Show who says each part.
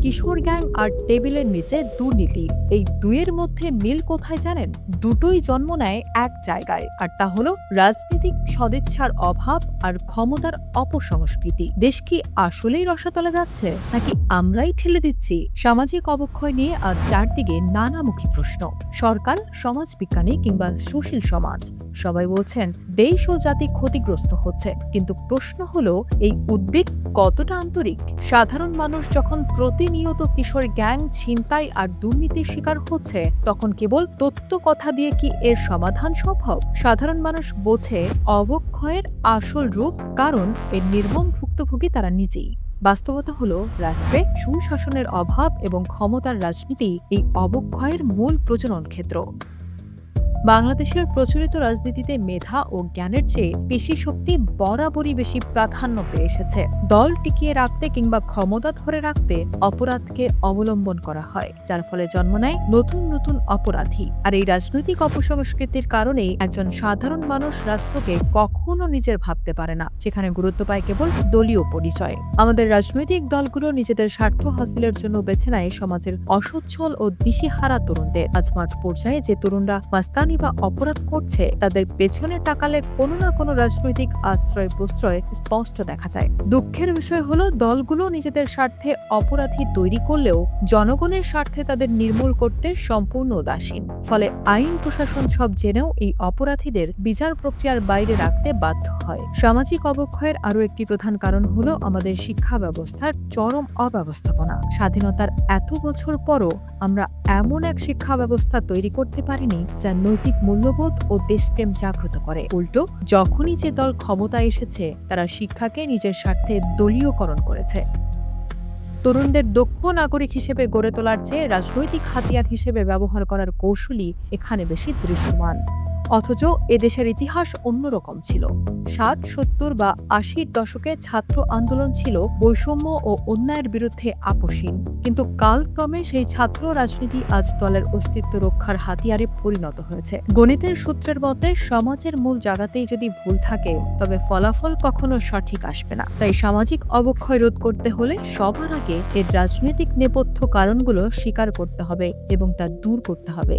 Speaker 1: কিশোর gang আর টেবিলের নিচে দুর্নীতি, এই দুইয়ের মধ্যে মিল কোথায় জানেন? দুটোই জন্ম নেয় এক জায়গায়, আর তা হলো রাজনৈতিক সদিচ্ছার অভাব আর ক্ষমতার অপসংস্কৃতি। দেশ কি আসলেই রসাতলে যাচ্ছে, নাকি আমরাই ঠেলে দিচ্ছি? সামাজিক অবক্ষয় নিয়ে আজ চারদিকে নানামুখী প্রশ্ন। সরকার, সমাজবিজ্ঞানী কিংবা সুশীল সমাজ সবাই বলছেন দেশ ও জাতি ক্ষতিগ্রস্ত হচ্ছে, কিন্তু প্রশ্ন হলো এই উদ্বেগ কতটা আন্তরিক? সাধারণ মানুষ যখন প্রতিনিয়ত কিশোর গ্যাং, ছিনতাই আর দুর্নীতির শিকার হচ্ছে, তখন কেবল তথ্য কথা দিয়ে কি এর সমাধান সম্ভব? সাধারণ মানুষ বোঝে অবক্ষয়ের আসল রূপ, কারণ এর নির্মম ভুক্তভোগী তারা নিজেই। বাস্তবতা হলো রাষ্ট্রে সুশাসনের অভাব এবং ক্ষমতার রাজনীতি এই অবক্ষয়ের মূল প্রজনন ক্ষেত্র। বাংলাদেশের প্রচলিত রাজনীতিতে মেধা ও জ্ঞানের চেয়ে পেশি শক্তি বরাবরই বেশি প্রাধান্য পেয়ে এসেছে। দল টিকিয়ে রাখতে কিংবা ক্ষমতা ধরে রাখতে অপরাধকে অবলম্বন করা হয়, যার ফলে জন্ম নেয় নতুন নতুন অপরাধী। আর এই রাজনৈতিক অপসংস্কৃতির কারণেই একজন সাধারণ মানুষ রাষ্ট্রকে কখনো নিজের ভাবতে পারে না, যেখানে গুরুত্ব পায় কেবল দলীয় পরিচয়। আমাদের রাজনৈতিক দলগুলো নিজেদের স্বার্থ হাসিলের জন্য বেছে নেয় সমাজের অসচ্ছল ও দিশেহারা তরুণদের। আজ মাঠ পর্যায়ে যে তরুণরা মাস্তানি বা অপরাধ করছে, তাদের পেছনে তাকালে কোনো না কোনো রাজনৈতিক আশ্রয় প্রশ্রয় স্পষ্ট দেখা যায়। দুঃখের বিষয় হলো দলগুলো নিজেদের স্বার্থে অপরাধী তৈরি করলেও জনগণের স্বার্থে তাদের নির্মূল করতে সম্পূর্ণ উদাসীন। ফলে আইন প্রশাসন সব জেনেও এই অপরাধীদের বিচার প্রক্রিয়ার বাইরে রাখতে বাধ্য হয়। সামাজিক অবক্ষয়ের আরও একটি প্রধান কারণ হলো আমাদের শিক্ষা ব্যবস্থার চরম অব্যবস্থাপনা। স্বাধীনতার এত বছর পরও আমরা এমন এক শিক্ষা ব্যবস্থা তৈরি করতে পারিনি যা নৈতিক মূল্যবোধ ও দেশপ্রেম জাগ্রত করে। উল্টো যখনই যে দল ক্ষমতায় এসেছে, তারা শিক্ষাকে নিজের স্বার্থে দলীয়করণ করেছে। তরুণদের দক্ষ নাগরিক হিসেবে গড়ে তোলার চেয়ে রাজনৈতিক হাতিয়ার হিসেবে ব্যবহার করার কৌশলই এখানে বেশি দৃশ্যমান। অথচ এদেশের ইতিহাস অন্যরকম ছিল। 60, 70 বা 80-র দশকে ছাত্র আন্দোলন ছিল বৈষম্য ও অন্যায়ের বিরুদ্ধে আপোষহীন, কিন্তু কালক্রমে সেই ছাত্র রাজনীতি আজ দলের অস্তিত্ব রক্ষার হাতিয়ারে পরিণত হয়েছে। গণিতের সূত্রের মতে সমাজের মূল জায়গাতেই যদি ভুল থাকে, তবে ফলাফল কখনো সঠিক আসবে না। তাই সামাজিক অবক্ষয় রোধ করতে হলে সবার আগে এর রাজনৈতিক নেপথ্য কারণগুলো স্বীকার করতে হবে এবং তা দূর করতে হবে।